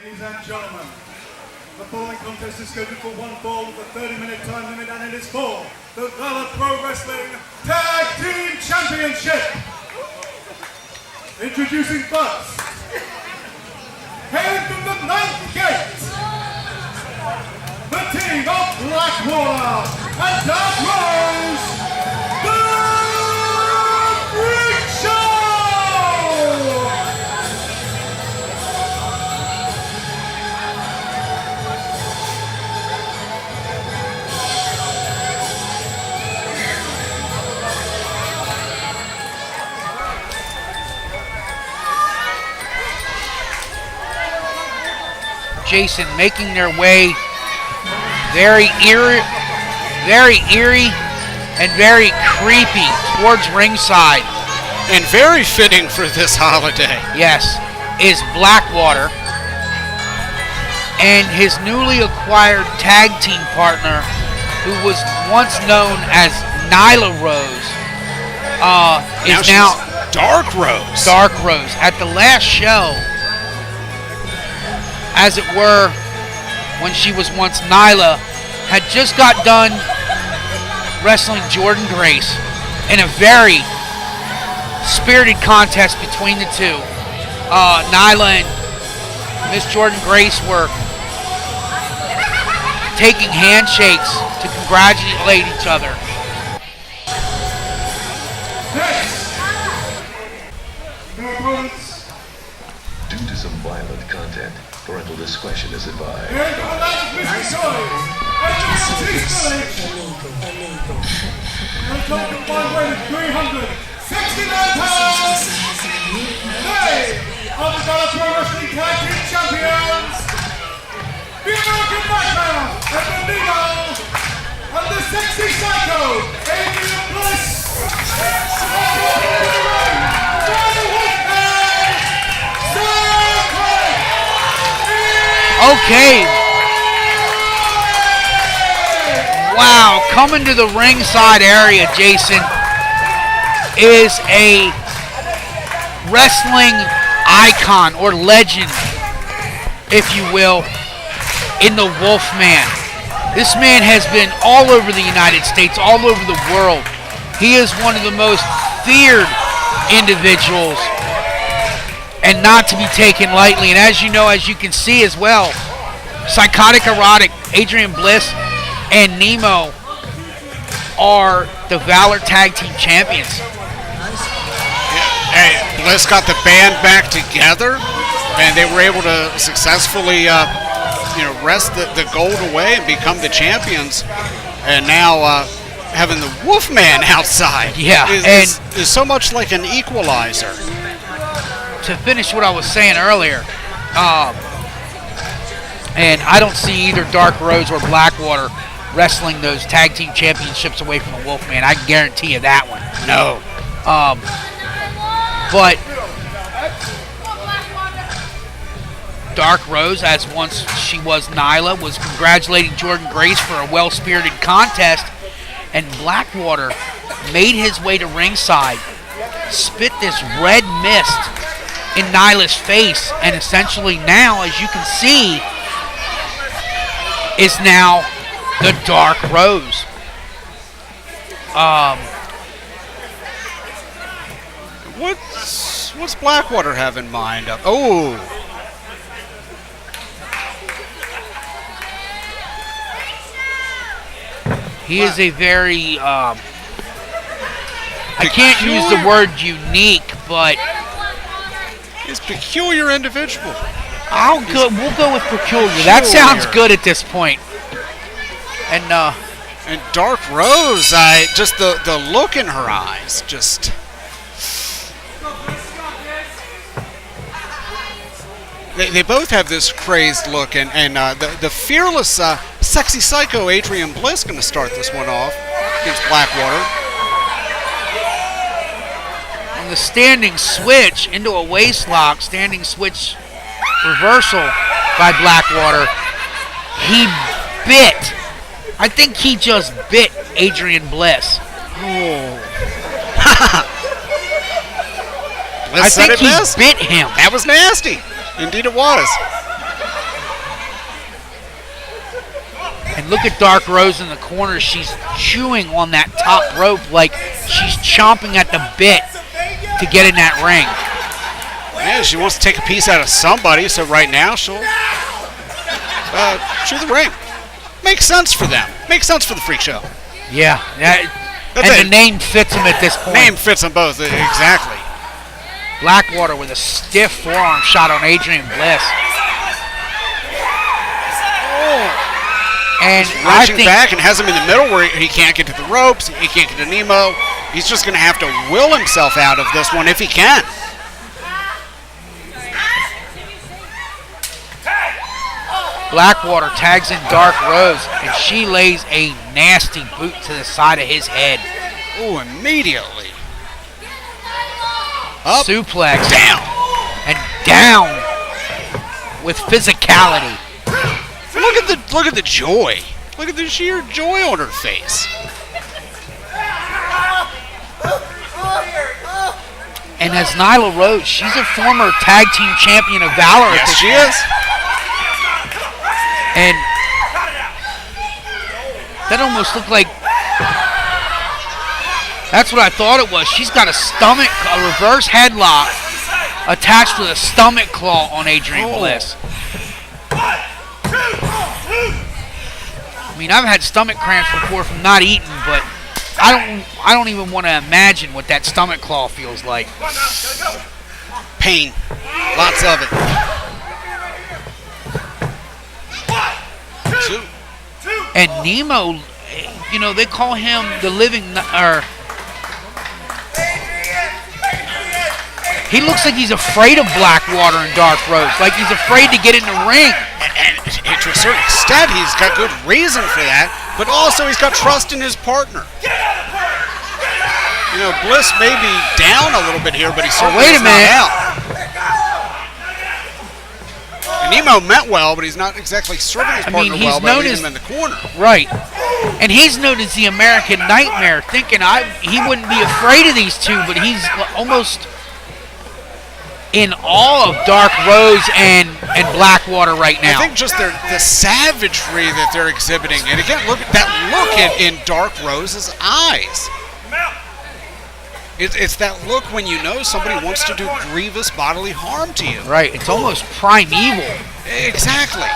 Ladies and gentlemen, the following contest is scheduled for one fall with a 30-minute time limit, and it is for the Valour Pro Wrestling Tag Team Championship. Introducing first, hailing from the 9th gate, the team of Blackwater and Dark Rose, the Freakshow! Jason making their way very eerie and very creepy towards ringside. And very fitting for this holiday. Yes, is Blackwater and his newly acquired tag team partner, who was once known as Nyla Rose, is now Dark Rose. Dark Rose. At the last show, as it were, when she was once Nyla, had just got done wrestling Jordynne Grace in a very spirited contest between the two. Nyla and Miss Jordynne Grace were taking handshakes to congratulate each other. Due to some violent content, parental discretion is advised. Total combined weight of 369 pounds. They are the Valour Pro Wrestling Tag Team Champions, the American Nightmare and the NeMo, and the Sexy Psycho, Bliss. Okay. Wow, coming to the ringside area, Jason, is a wrestling icon or legend, if you will, in the Wolfman. This man has been all over the United States, all over the world. He is one of the most feared individuals and not to be taken lightly. And as you know, as you can see as well, Psychotic Erotic, Adrian Bliss, and NeMo are the Valour Tag Team Champions. Hey, Bliss got the band back together, and they were able to successfully, wrest the gold away and become the champions. And now having the Wolfman outside is so much like an equalizer. To finish what I was saying earlier, and I don't see either Dark Rose or Blackwater wrestling those tag team championships away from the Wolfman. I can guarantee you that one. No. But Dark Rose, as once she was Nyla, was congratulating Jordynne Grace for a well-spirited contest, and Blackwater made his way to ringside, spit this red mist in Nyla's face, and essentially now, as you can see, is now the Dark Rose. What's Blackwater have in mind? Oh. He is a very, I can't use the word unique, but he's a peculiar individual. We'll go with peculiar. That sounds good at this point. And Dark Rose, just the look in her eyes, just. They both have this crazed look, and the fearless, sexy psycho Adrian Bliss going to start this one off against Blackwater. And the standing switch into a waistlock, standing switch reversal by Blackwater. He bit. I think he just bit Adrian Bliss. Oh. I think he bit him. That was nasty. Indeed it was. And look at Dark Rose in the corner. She's chewing on that top rope like she's chomping at the bit to get in that ring. Yeah, she wants to take a piece out of somebody, so right now she'll chew the ring. Makes sense for them. Makes sense for the Freak Show. Yeah. That's and it. the name fits them at this point. Name fits them both, exactly. Blackwater with a stiff forearm shot on Adrian Bliss. And I Reaching think back and has him in the middle where he can't get to the ropes, he can't get to NeMo. He's just going to have to will himself out of this one if he can. Blackwater tags in Dark Rose, and she lays a nasty boot to the side of his head. Oh, immediately. Up, Suplex. down. And down with physicality. Look at the joy. Look at the sheer joy on her face. And as Nyla Rose, she's a former tag team champion of Valour. Yes, she is. And that almost looked like, that's what I thought it was. She's got a reverse headlock attached with a stomach claw on Adrian Bliss. I mean, I've had stomach cramps before from not eating, but I don't even want to imagine what that stomach claw feels like. Pain. Lots of it. Two. And NeMo, you know, they call him the living, he looks like he's afraid of Blackwater and Dark Rose, like he's afraid to get in the ring. And to a certain extent, he's got good reason for that, but also he's got trust in his partner. You know, Bliss may be down a little bit here, but he's certainly wait a minute. not out. And NeMo meant well, but he's not exactly serving his partner well by leaving him in the corner. Right. And he's known as the American Nightmare, thinking he wouldn't be afraid of these two, but he's almost in awe of Dark Rose and Blackwater right now. I think just the savagery that they're exhibiting, and again, look at that look in Dark Rose's eyes. It's that look when you know somebody wants to do grievous bodily harm to you. Right, it's almost primeval. Exactly.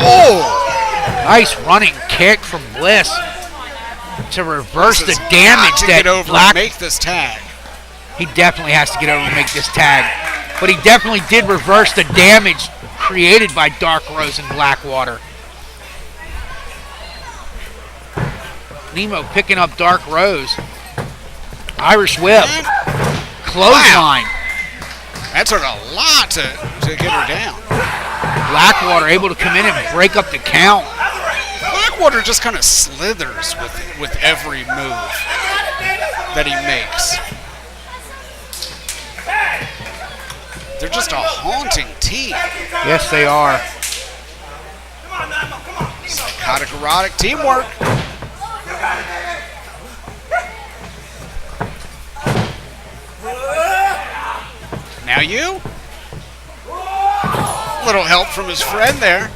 Oh! Nice running kick from Bliss to reverse the damage to that get over and make this tag. He definitely has to get over and make this tag. But he definitely did reverse the damage created by Dark Rose and Blackwater. NeMo picking up Dark Rose. Irish whip. Clothesline. That took a lot to get her down. Blackwater able to come in and break up the count. Blackwater just kind of slithers with every move that he makes. They're just a haunting team. Yes, they are. Psychotic, erotic teamwork. Now you. Little help from his friend there.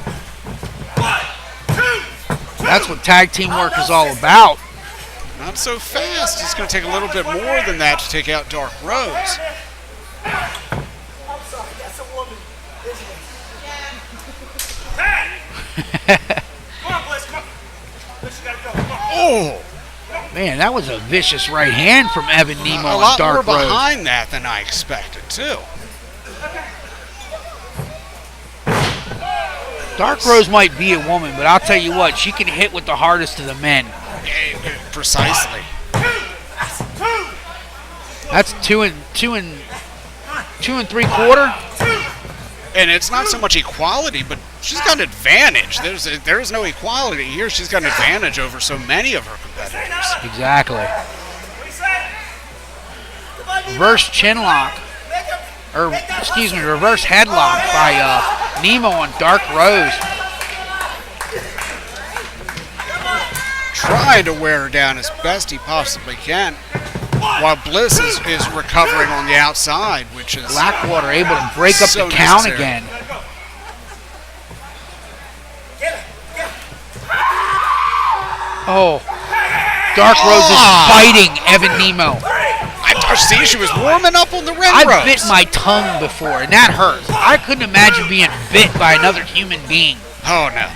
That's what tag team work is all about. Not so fast. It's going to take a little bit more than that to take out Dark Rose. Oh! Man, that was a vicious right hand from Evan NeMo A and lot Dark more Rose. behind that than I expected, too. Dark Rose might be a woman, but I'll tell you what, she can hit with the hardest of the men. Precisely. That's two and three quarter. And it's not so much equality, but she's got an advantage. There is no equality here. She's got an advantage over so many of her competitors. Exactly. Reverse chin lock, or excuse me, reverse headlock by NeMo on Dark Rose. Trying to wear her down as best he possibly can, while Bliss is recovering on the outside, which is Blackwater able to break up so the count necessary. again. Oh. Dark Rose is biting Evan NeMo. See, she was warming up on the ring I've ropes. bit my tongue before, and that hurt. I couldn't imagine being bit by another human being. Oh, no.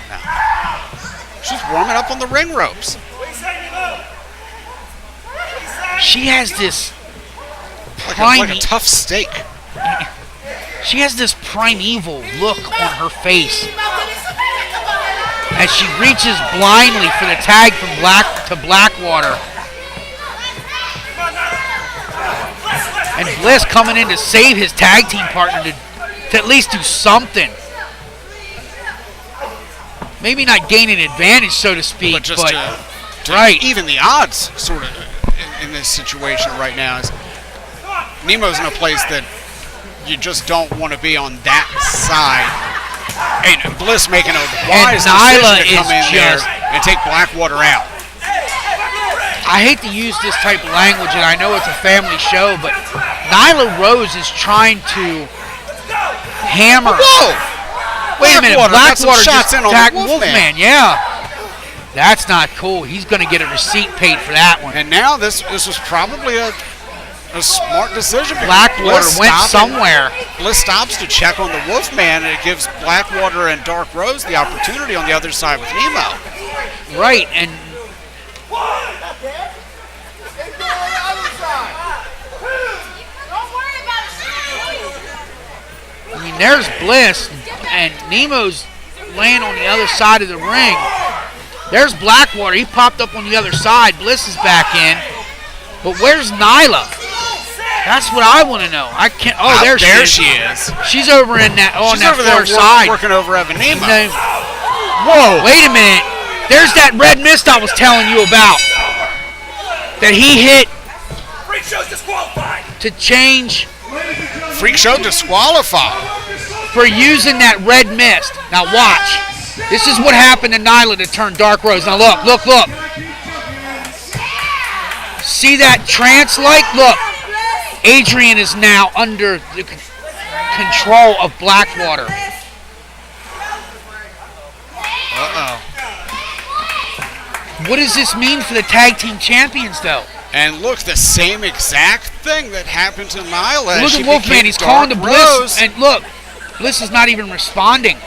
She's warming up on the ring ropes. She has this Like a tough steak. She has this primeval look on her face as she reaches blindly for the tag from Blackwater. And Bliss coming in to save his tag team partner to at least do something. Maybe not gain an advantage, so to speak, but just to right. Even the odds, sort of, in this situation right now. Is NeMo's in a place that you just don't want to be on that side. And Bliss making a wise decision to come in there and take Blackwater out. I hate to use this type of language, and I know it's a family show, but Nyla Rose is trying to hammer. Whoa! Wait a minute, Blackwater shots just in on attacked the Wolfman. Yeah. That's not cool. He's going to get a receipt paid for that one. And now this was probably a smart decision. Blackwater went somewhere. Bliss stops to check on the Wolfman, and it gives Blackwater and Dark Rose the opportunity on the other side with NeMo. Right, and I mean, there's Bliss, and NeMo's laying on the other side of the ring. There's Blackwater. He popped up on the other side. Bliss is back in. But where's Nyla? That's what I want to know. I can't. Oh, there she is. She's over in that on that far side, working over Evan NeMo. Whoa! Wait a minute. There's that red mist I was telling you about. That he hit. Freakshow's disqualified. To change. Freakshow disqualified for using that red mist. Now watch. This is what happened to Nyla to turn Dark Rose. Now look. See that trance light? Look. Adrian is now under the control of Blackwater. What does this mean for the tag team champions, though? And look, the same exact thing that happened to Nyla. Look at Wolfman. He's calling to Bliss. And look, Bliss is not even responding.